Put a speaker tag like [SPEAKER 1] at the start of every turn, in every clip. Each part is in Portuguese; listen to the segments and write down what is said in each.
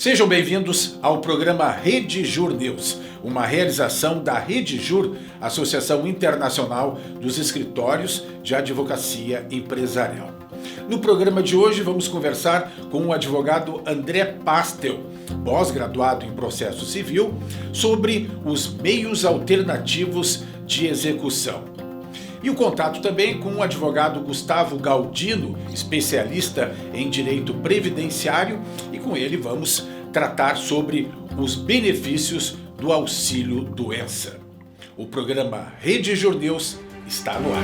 [SPEAKER 1] Sejam bem-vindos ao programa Rede Jur News, uma realização da Rede Jur, Associação Internacional dos Escritórios de Advocacia Empresarial. No programa de hoje vamos conversar com o advogado André Pastel, pós-graduado em processo civil, sobre os meios alternativos de execução. E o contato também com o advogado Gustavo Galdino, especialista em direito previdenciário, e com ele vamos tratar sobre os benefícios do auxílio-doença. O programa Rede Jur News está no ar.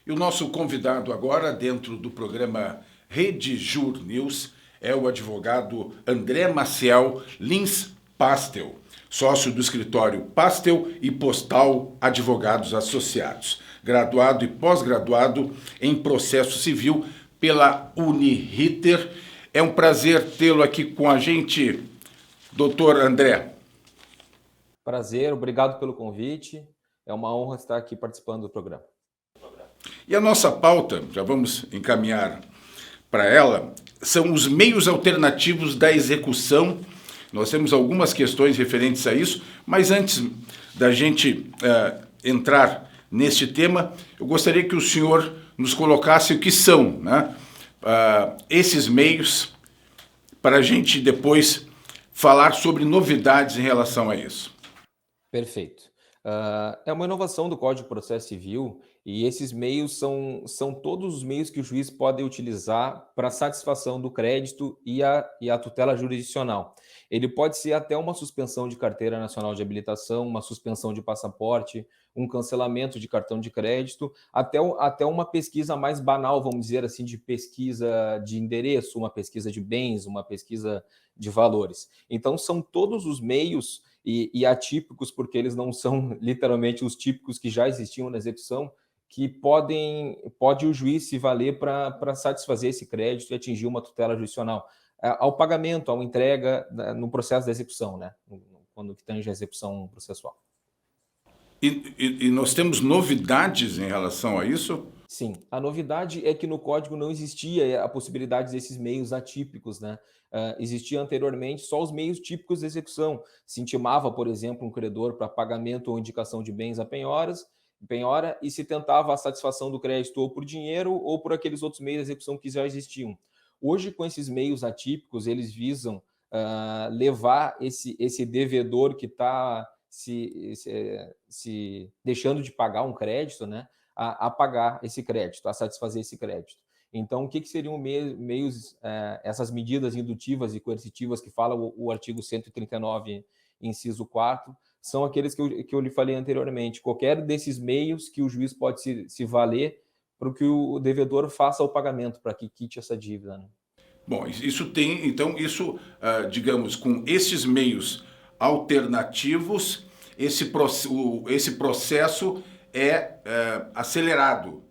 [SPEAKER 1] E o nosso convidado agora, dentro do programa Rede Jur News, é o advogado André Maciel Lins Pastel, sócio do escritório Pastel e Postal Advogados Associados, graduado e pós-graduado em processo civil pela Uniriter. É um prazer tê-lo aqui com a gente, doutor André.
[SPEAKER 2] Prazer, obrigado pelo convite. É uma honra estar aqui participando do programa.
[SPEAKER 1] E a nossa pauta, já vamos encaminhar para ela, são os meios alternativos da execução. Nós temos algumas questões referentes a isso, mas antes da gente entrar neste tema, eu gostaria que o senhor nos colocasse o que são, né, esses meios, para a gente depois falar sobre novidades em relação a isso.
[SPEAKER 2] Perfeito. É uma inovação do Código de Processo Civil e esses meios são todos os meios que o juiz pode utilizar para satisfação do crédito e a tutela jurisdicional. Ele pode ser até uma suspensão de carteira nacional de habilitação, uma suspensão de passaporte, um cancelamento de cartão de crédito, até uma pesquisa mais banal, vamos dizer assim, de pesquisa de endereço, uma pesquisa de bens, uma pesquisa de valores. Então, são todos os meios e atípicos, porque eles não são literalmente os típicos que já existiam na execução, que pode o juiz se valer para satisfazer esse crédito e atingir uma tutela jurisdicional ao pagamento, à entrega no processo da execução, né? Quando tange a execução processual.
[SPEAKER 1] E nós temos novidades em relação a isso?
[SPEAKER 2] Sim, a novidade é que no código não existia a possibilidade desses meios atípicos, né? Existia anteriormente só os meios típicos de execução. Se intimava, por exemplo, um credor para pagamento ou indicação de bens a penhora, e se tentava a satisfação do crédito ou por dinheiro ou por aqueles outros meios de execução que já existiam. Hoje, com esses meios atípicos, eles visam levar esse devedor que está se deixando de pagar um crédito, né, a pagar esse crédito, a satisfazer esse crédito. Então, o que seriam meios, essas medidas indutivas e coercitivas que fala o artigo 139, inciso 4, são aqueles que eu lhe falei anteriormente. Qualquer desses meios que o juiz pode se valer para que o devedor faça o pagamento, para que quite essa dívida, né?
[SPEAKER 1] Bom, digamos, com esses meios alternativos, esse processo é acelerado.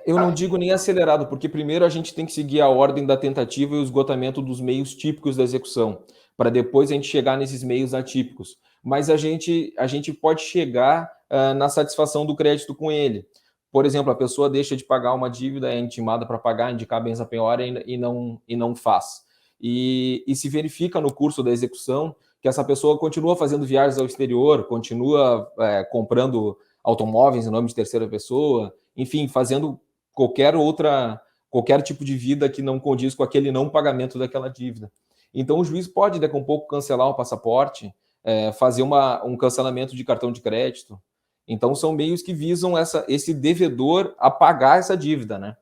[SPEAKER 2] Eu não digo nem acelerado, porque primeiro a gente tem que seguir a ordem da tentativa e o esgotamento dos meios típicos da execução, para depois a gente chegar nesses meios atípicos. Mas a gente pode chegar na satisfação do crédito com ele. Por exemplo, a pessoa deixa de pagar uma dívida, é intimada para pagar, indicar bens à penhora e não faz. E se verifica no curso da execução que essa pessoa continua fazendo viagens ao exterior, continua comprando automóveis em nome de terceira pessoa, enfim, fazendo qualquer tipo de vida que não condiz com aquele não pagamento daquela dívida. Então, o juiz pode, daqui a um pouco, cancelar o passaporte, fazer um cancelamento de cartão de crédito. Então, são meios que visam esse devedor a pagar essa dívida, né?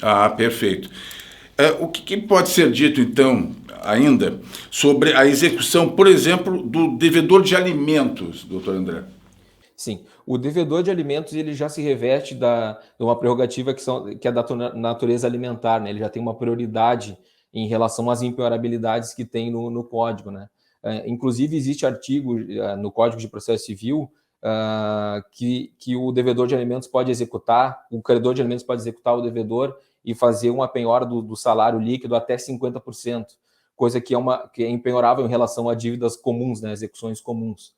[SPEAKER 1] Ah, perfeito. O que pode ser dito, então, ainda, sobre a execução, por exemplo, do devedor de alimentos, doutor André?
[SPEAKER 2] Sim, o devedor de alimentos ele já se reveste de uma prerrogativa que é da natureza alimentar, né? Ele já tem uma prioridade em relação às impenhorabilidades que tem no Código, né? Inclusive, existe artigo no Código de Processo Civil que o devedor de alimentos pode executar, o credor de alimentos pode executar o devedor e fazer uma penhora do salário líquido até 50%, coisa que é impenhorável em relação a dívidas comuns, né, execuções comuns.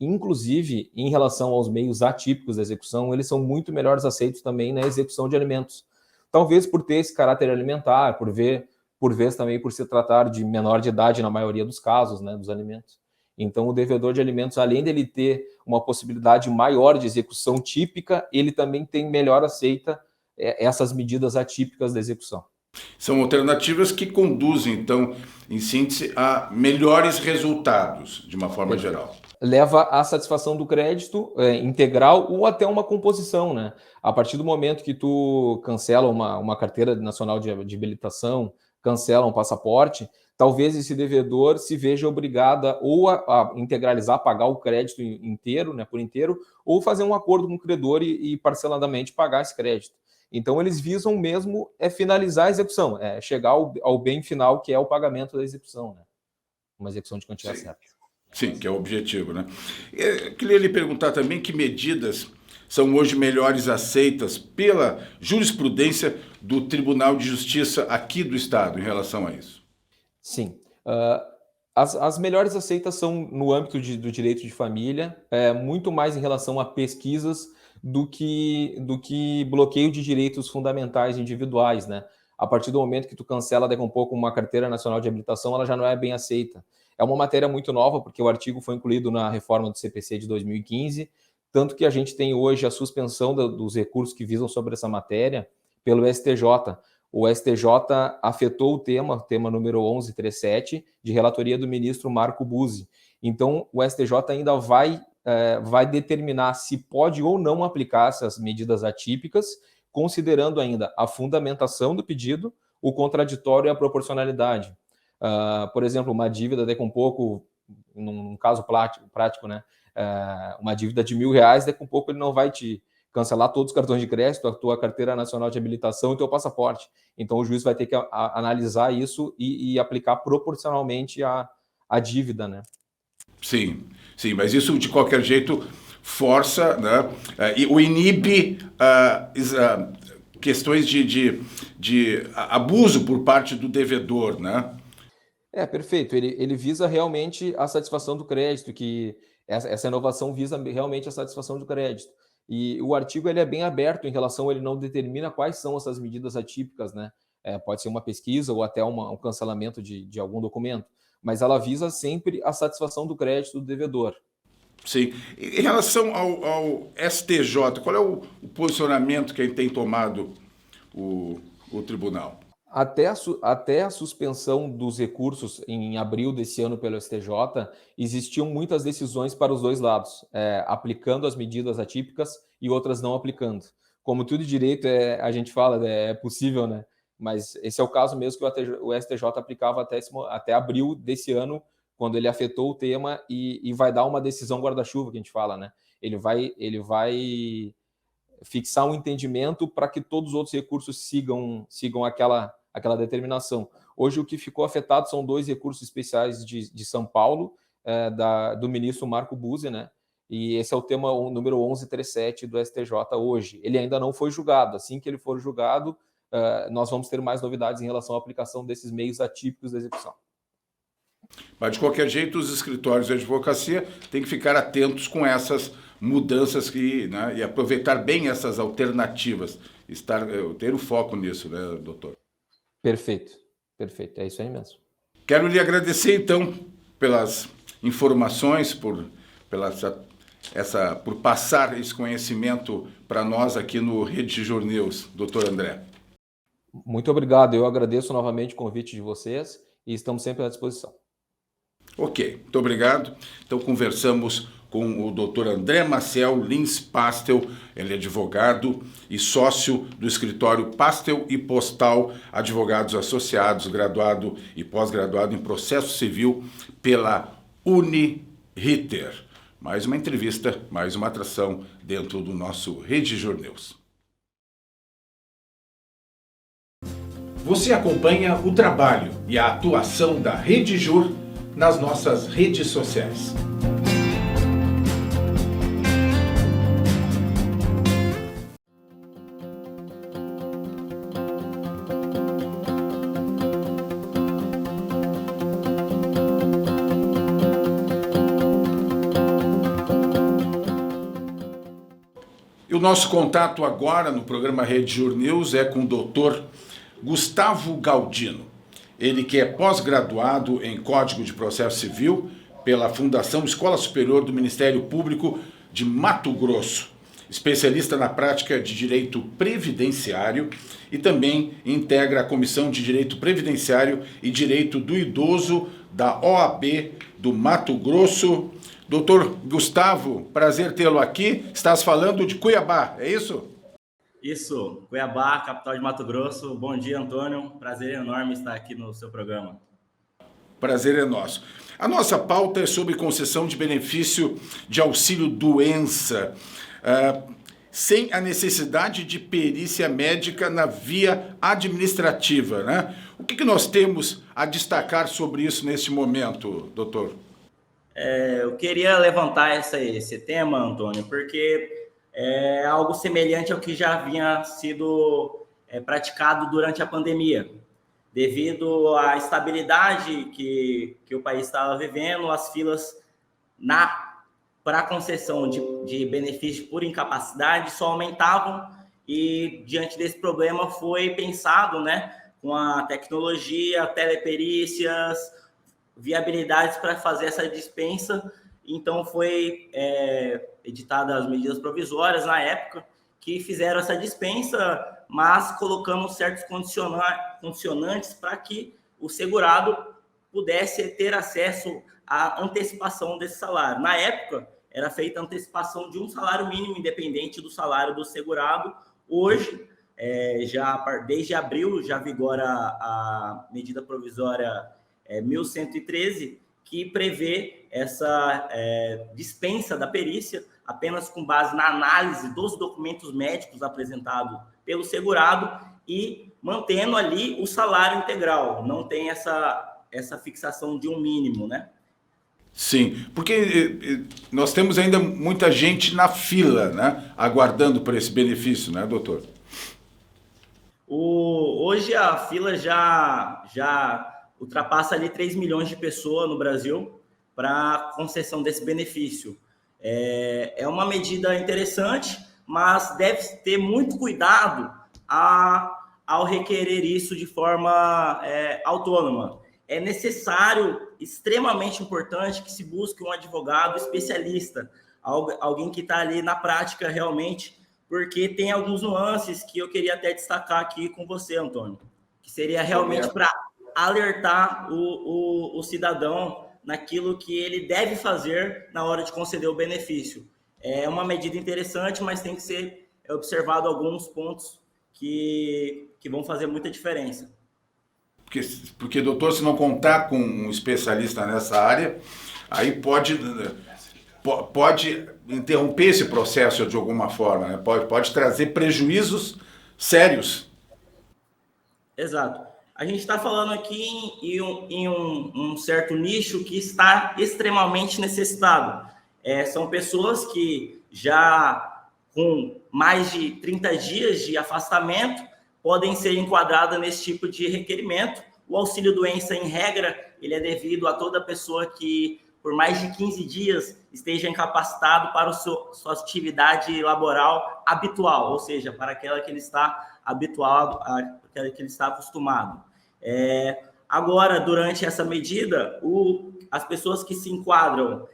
[SPEAKER 2] Inclusive, em relação aos meios atípicos da execução, eles são muito melhores aceitos também na execução de alimentos, talvez por ter esse caráter alimentar, por vez também por se tratar de menor de idade na maioria dos casos, né, dos alimentos. Então, o devedor de alimentos, além dele ter uma possibilidade maior de execução típica, ele também tem melhor aceita essas medidas atípicas da execução.
[SPEAKER 1] São alternativas que conduzem, então, em síntese, a melhores resultados, de uma forma geral.
[SPEAKER 2] Leva à satisfação do crédito integral ou até uma composição, né? A partir do momento que tu cancela uma carteira nacional de habilitação, cancela um passaporte, talvez esse devedor se veja obrigada ou a integralizar, pagar o crédito inteiro, né, por inteiro, ou fazer um acordo com o credor e parceladamente pagar esse crédito. Então, eles visam mesmo finalizar a execução, chegar ao bem final, que é o pagamento da execução, né? Uma execução de quantia certa.
[SPEAKER 1] Sim, que é o objetivo, né? Eu queria lhe perguntar também que medidas são hoje melhores aceitas pela jurisprudência do Tribunal de Justiça aqui do Estado em relação a isso.
[SPEAKER 2] Sim. As melhores aceitas são no âmbito do direito de família, muito mais em relação a pesquisas do que bloqueio de direitos fundamentais individuais, né? A partir do momento que tu cancela daqui a um pouco uma carteira nacional de habilitação, ela já não é bem aceita. É uma matéria muito nova, porque o artigo foi incluído na reforma do CPC de 2015, tanto que a gente tem hoje a suspensão dos recursos que visam sobre essa matéria pelo STJ. O STJ afetou o tema número 1137, de relatoria do ministro Marco Buzzi. Então, o STJ ainda vai determinar se pode ou não aplicar essas medidas atípicas, considerando ainda a fundamentação do pedido, o contraditório e a proporcionalidade. Por exemplo, uma dívida daqui a um pouco, num caso prático, né? Uma dívida de R$1.000, daqui a um pouco ele não vai te cancelar todos os cartões de crédito, a tua carteira nacional de habilitação e o teu passaporte. Então, o juiz vai ter que analisar isso e aplicar proporcionalmente a dívida, né?
[SPEAKER 1] Sim, mas isso, de qualquer jeito, força, né? E o inibe questões de abuso por parte do devedor, né?
[SPEAKER 2] Perfeito. Ele visa realmente a satisfação do crédito, que essa inovação visa realmente a satisfação do crédito. E o artigo ele é bem aberto em relação, ele não determina quais são essas medidas atípicas, né? Pode ser uma pesquisa ou até um cancelamento de algum documento, mas ela visa sempre a satisfação do crédito do devedor.
[SPEAKER 1] Sim. Em relação ao STJ, qual é o posicionamento que tem tomado o tribunal?
[SPEAKER 2] Até a suspensão dos recursos em abril desse ano pelo STJ, existiam muitas decisões para os dois lados, aplicando as medidas atípicas e outras não aplicando. Como tudo direito, a gente fala, é possível, né? Mas esse é o caso mesmo que o STJ aplicava até abril desse ano, quando ele afetou o tema e vai dar uma decisão guarda-chuva, que a gente fala, né? Ele vai fixar um entendimento para que todos os outros recursos sigam aquela determinação. Hoje, o que ficou afetado são 2 recursos especiais de São Paulo, do ministro Marco Buzzi, né? E esse é o tema número 1137 do STJ hoje. Ele ainda não foi julgado. Assim que ele for julgado, nós vamos ter mais novidades em relação à aplicação desses meios atípicos da execução.
[SPEAKER 1] Mas, de qualquer jeito, os escritórios de advocacia têm que ficar atentos com essas mudanças né, e aproveitar bem essas alternativas. Ter o foco nisso, né, doutor?
[SPEAKER 2] Perfeito. É isso aí mesmo.
[SPEAKER 1] Quero lhe agradecer, então, pelas informações, por passar esse conhecimento para nós aqui no Rede News, doutor André.
[SPEAKER 2] Muito obrigado. Eu agradeço novamente o convite de vocês e estamos sempre à disposição.
[SPEAKER 1] Ok, muito obrigado. Então, conversamos com o Dr. André Maciel Lins Pastel, ele é advogado e sócio do escritório Pastel e Postal Advogados Associados, graduado e pós-graduado em processo civil pela Uniriter. Mais uma entrevista, mais uma atração dentro do nosso Rede News. Você acompanha o trabalho e a atuação da Rede Jur nas nossas redes sociais. E o nosso contato agora no programa Rede Jur News é com o doutor Gustavo Galdino. Ele que é pós-graduado em Código de Processo Civil pela Fundação Escola Superior do Ministério Público de Mato Grosso, especialista na prática de direito previdenciário e também integra a Comissão de Direito Previdenciário e Direito do Idoso da OAB do Mato Grosso. Doutor Gustavo, prazer tê-lo aqui. Estás falando de Cuiabá, é isso?
[SPEAKER 3] Isso, Cuiabá, capital de Mato Grosso. Bom dia, Antônio. Prazer enorme estar aqui no seu programa.
[SPEAKER 1] Prazer é nosso. A nossa pauta é sobre concessão de benefício de auxílio-doença, sem a necessidade de perícia médica na via administrativa, né? O que nós temos a destacar sobre isso neste momento, doutor?
[SPEAKER 3] Eu queria levantar esse tema, Antônio, porque é algo semelhante ao que já havia sido praticado durante a pandemia. Devido à estabilidade que o país estava vivendo, as filas para a concessão de benefício por incapacidade só aumentavam e, diante desse problema, foi pensado, né, com a tecnologia, teleperícias, viabilidades para fazer essa dispensa. Então, foi editadas as medidas provisórias na época que fizeram essa dispensa, mas colocando certos condicionantes para que o segurado pudesse ter acesso à antecipação desse salário. Na época, era feita a antecipação de um salário mínimo, independente do salário do segurado. Hoje, desde abril, já vigora a medida provisória 1113, que prevê essa dispensa da perícia apenas com base na análise dos documentos médicos apresentados pelo segurado e mantendo ali o salário integral. Não tem essa fixação de um mínimo, né?
[SPEAKER 1] Sim, porque nós temos ainda muita gente na fila, né, aguardando por esse benefício, né, doutor?
[SPEAKER 3] Hoje a fila já ultrapassa ali 3 milhões de pessoas no Brasil para concessão desse benefício. É uma medida interessante, mas deve ter muito cuidado ao requerer isso de forma autônoma. É necessário, extremamente importante, que se busque um advogado especialista, alguém que está ali na prática realmente, porque tem alguns nuances que eu queria até destacar aqui com você, Antônio, que seria realmente para alertar o cidadão naquilo que ele deve fazer na hora de conceder o benefício. É uma medida interessante, mas tem que ser observado alguns pontos que vão fazer muita diferença.
[SPEAKER 1] Porque, doutor, se não contar com um especialista nessa área, aí pode interromper esse processo de alguma forma, né? Pode trazer prejuízos sérios.
[SPEAKER 3] Exato. A gente está falando aqui em um certo nicho que está extremamente necessitado. São pessoas que já com mais de 30 dias de afastamento podem ser enquadradas nesse tipo de requerimento. O auxílio-doença, em regra, ele é devido a toda pessoa que, por mais de 15 dias, esteja incapacitado para sua atividade laboral habitual, ou seja, para aquela que ele está habituado, aquela que ele está acostumado. Agora, durante essa medida, as pessoas que se enquadram,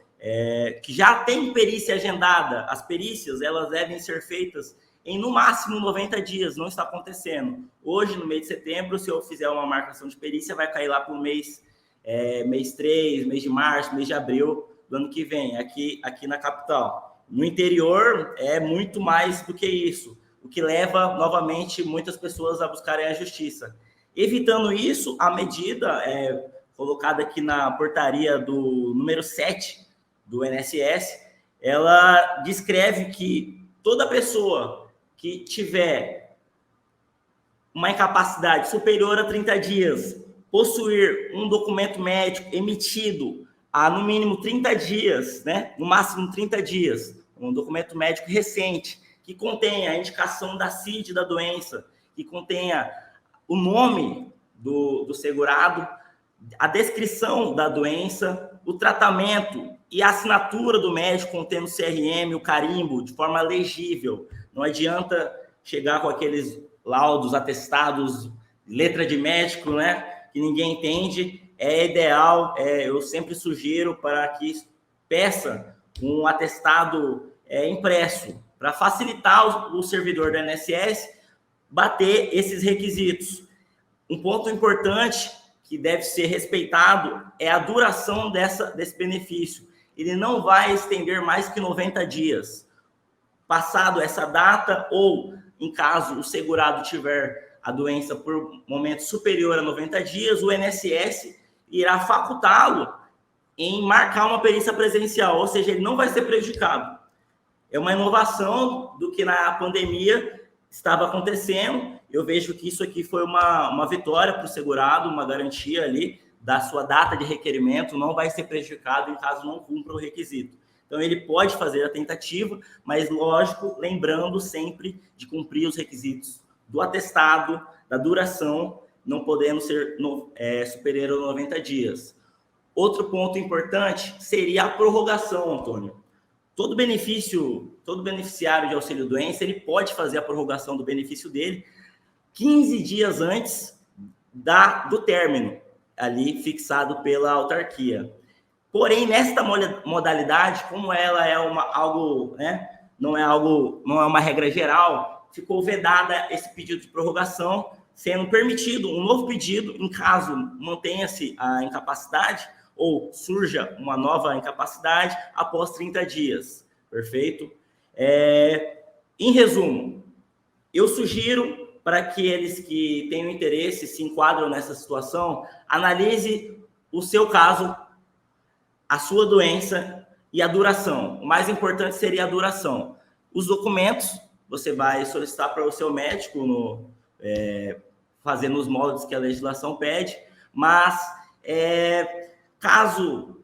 [SPEAKER 3] que já têm perícia agendada, as perícias elas devem ser feitas em, no máximo, 90 dias. Não está acontecendo. Hoje, no mês de setembro, se eu fizer uma marcação de perícia, vai cair lá para o mês 3, mês de março, mês de abril do ano que vem, aqui na capital. No interior, é muito mais do que isso, o que leva, novamente, muitas pessoas a buscarem a justiça. Evitando isso, a medida colocada aqui na portaria do número 7 do INSS, ela descreve que toda pessoa que tiver uma incapacidade superior a 30 dias, possuir um documento médico emitido há no mínimo 30 dias, né? No máximo 30 dias, um documento médico recente, que contenha a indicação da CID da doença, que contenha o nome do segurado, a descrição da doença, o tratamento e a assinatura do médico contendo o CRM, o carimbo, de forma legível. Não adianta chegar com aqueles laudos, atestados, letra de médico, né? Que ninguém entende. É ideal, eu sempre sugiro para que peça um atestado impresso, para facilitar o servidor da INSS bater esses requisitos. Um ponto importante que deve ser respeitado é a duração desse benefício. Ele não vai estender mais que 90 dias. Passado essa data, ou em caso o segurado tiver a doença por momento superior a 90 dias, o INSS irá facultá-lo em marcar uma perícia presencial, ou seja, ele não vai ser prejudicado. É uma inovação do que na pandemia estava acontecendo. Eu vejo que isso aqui foi uma vitória para o segurado, uma garantia ali da sua data de requerimento, não vai ser prejudicado em caso não cumpra o requisito. Então, ele pode fazer a tentativa, mas, lógico, lembrando sempre de cumprir os requisitos do atestado, da duração, não podendo ser superior a 90 dias. Outro ponto importante seria a prorrogação, Antônio. Todo beneficiário de auxílio-doença, ele pode fazer a prorrogação do benefício dele 15 dias antes do término, ali fixado pela autarquia. Porém, nesta modalidade, como ela é algo, né, não é uma regra geral, ficou vedada esse pedido de prorrogação, sendo permitido um novo pedido em caso mantenha-se a incapacidade ou surja uma nova incapacidade após 30 dias. Perfeito? Em resumo, eu sugiro para aqueles que tenham interesse, se enquadram nessa situação, analise o seu caso, a sua doença e a duração. O mais importante seria a duração. Os documentos, você vai solicitar para o seu médico, fazendo os moldes que a legislação pede, mas caso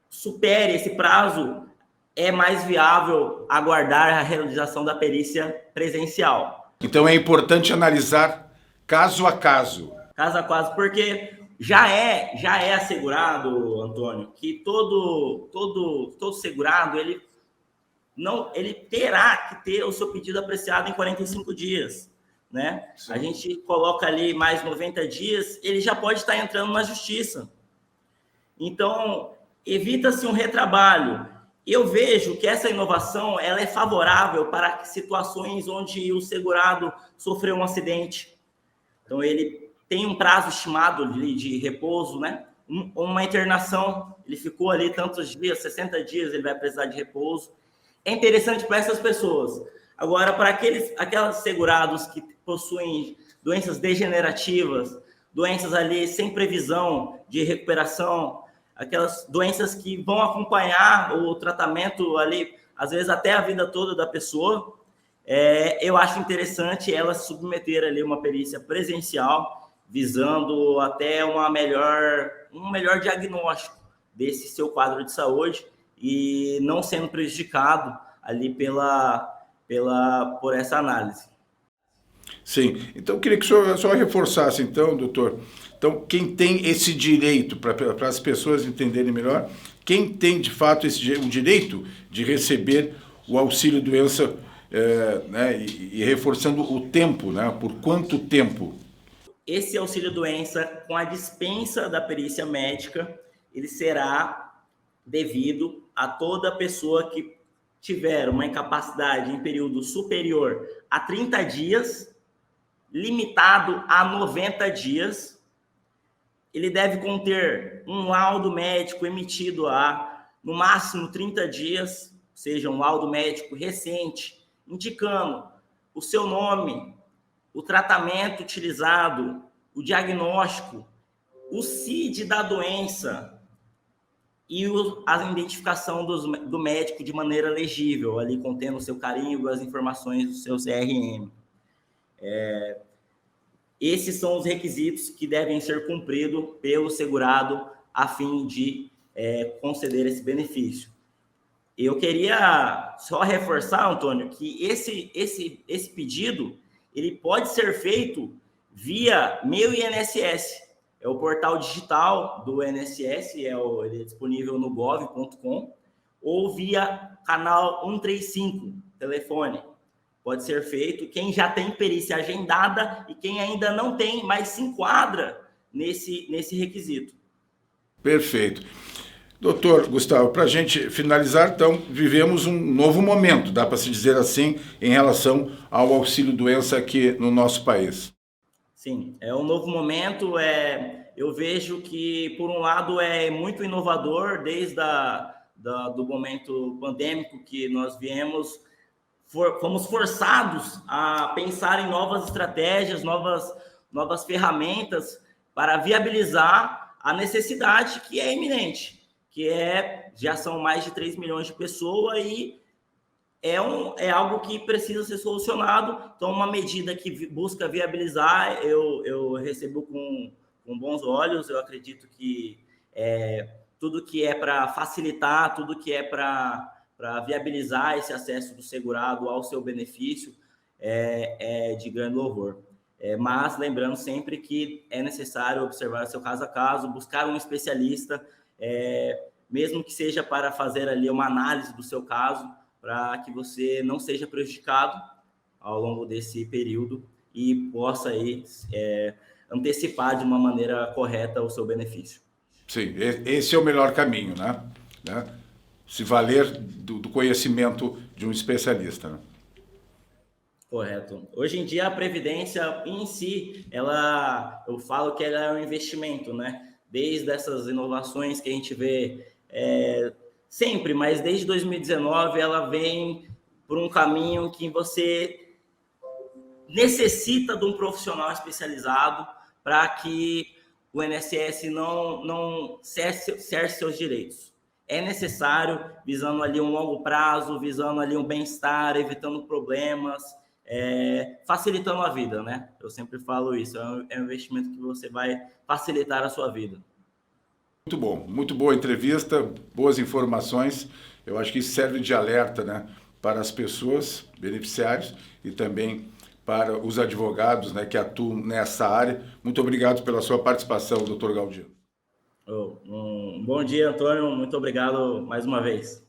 [SPEAKER 3] supere esse prazo, é mais viável aguardar a realização da perícia presencial.
[SPEAKER 1] Então é importante analisar caso a caso.
[SPEAKER 3] Caso a caso, porque já é assegurado, Antônio, que todo segurado, ele terá que ter o seu pedido apreciado em 45 dias, né? Sim. A gente coloca ali mais 90 dias, ele já pode estar entrando na justiça. Então, evita-se um retrabalho. Eu vejo que essa inovação ela é favorável para situações onde o segurado sofreu um acidente. Então, ele tem um prazo estimado de repouso, né? Uma internação, ele ficou ali tantos dias, 60 dias, ele vai precisar de repouso. É interessante para essas pessoas. Agora, para aqueles segurados que possuem doenças degenerativas, doenças ali sem previsão de recuperação, aquelas doenças que vão acompanhar o tratamento ali, às vezes até a vida toda da pessoa, eu acho interessante ela submeter ali uma perícia presencial, visando até um melhor diagnóstico desse seu quadro de saúde e não sendo prejudicado ali por essa análise.
[SPEAKER 1] Sim, então eu queria que o senhor só reforçasse, então, doutor. Então, quem tem esse direito, para as pessoas entenderem melhor, quem tem, de fato, o direito de receber o auxílio-doença, né, e reforçando o tempo, né, por quanto tempo?
[SPEAKER 3] Esse auxílio-doença, com a dispensa da perícia médica, ele será devido a toda pessoa que tiver uma incapacidade em período superior a 30 dias, limitado a 90 dias. Ele deve conter um laudo médico emitido há, no máximo, 30 dias, ou seja, um laudo médico recente, indicando o seu nome, o tratamento utilizado, o diagnóstico, o CID da doença e a identificação do médico de maneira legível, ali contendo o seu carimbo, as informações do seu CRM. Esses são os requisitos que devem ser cumpridos pelo segurado a fim de conceder esse benefício. Eu queria só reforçar, Antônio, que esse pedido ele pode ser feito via Meu INSS. É o portal digital do INSS, ele é disponível no gov.com, ou via canal 135, telefone. pode ser feito, quem já tem perícia agendada e quem ainda não tem, mas se enquadra nesse requisito.
[SPEAKER 1] Perfeito. Doutor Gustavo, para a gente finalizar, então, vivemos um novo momento, dá para se dizer assim, em relação ao auxílio-doença aqui no nosso país.
[SPEAKER 3] Sim, é um novo momento. Eu vejo que, por um lado, é muito inovador, desde do momento pandêmico que nós viemos, fomos forçados a pensar em novas estratégias, novas ferramentas para viabilizar a necessidade que é iminente, já são mais de 3 milhões de pessoas e é algo que precisa ser solucionado. Então, uma medida que busca viabilizar, eu recebo com bons olhos. Eu acredito que tudo que é para facilitar, tudo que é para viabilizar esse acesso do segurado ao seu benefício é de grande louvor. Mas lembrando sempre que é necessário observar o seu caso a caso, buscar um especialista, mesmo que seja para fazer ali uma análise do seu caso, para que você não seja prejudicado ao longo desse período e possa aí, antecipar de uma maneira correta o seu benefício.
[SPEAKER 1] Sim, esse é o melhor caminho, né? Se valer do conhecimento de um especialista, né?
[SPEAKER 3] Correto. Hoje em dia, a Previdência em si, eu falo que ela é um investimento, né? Desde essas inovações que a gente vê sempre, mas desde 2019 ela vem por um caminho que você necessita de um profissional especializado para que o INSS não cesse seus direitos. É necessário, visando ali um longo prazo, visando ali um bem-estar, evitando problemas, facilitando a vida, né? Eu sempre falo isso, é um investimento que você vai facilitar a sua vida.
[SPEAKER 1] Muito bom, muito boa entrevista, boas informações. Eu acho que isso serve de alerta, né, para as pessoas, beneficiários, e também para os advogados, né, que atuam nessa área. Muito obrigado pela sua participação, doutor Galdino.
[SPEAKER 3] Um bom dia, Antônio. Muito obrigado mais uma vez.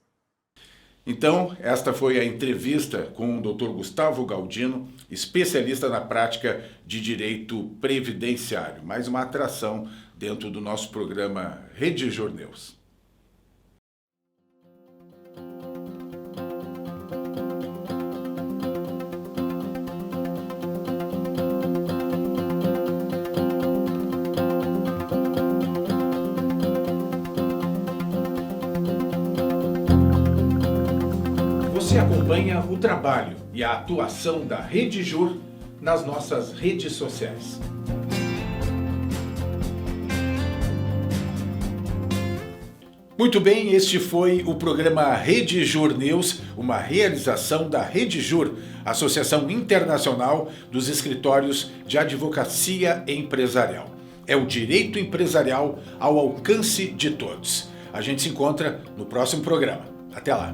[SPEAKER 1] Então, esta foi a entrevista com o Dr. Gustavo Galdino, especialista na prática de direito previdenciário. Mais uma atração dentro do nosso programa Redigir News. Você acompanha o trabalho e a atuação da Redigir nas nossas redes sociais. Muito bem, este foi o programa Redigir News, uma realização da Redigir, Associação Internacional dos Escritórios de Advocacia Empresarial. É o direito empresarial ao alcance de todos. A gente se encontra no próximo programa. Até lá!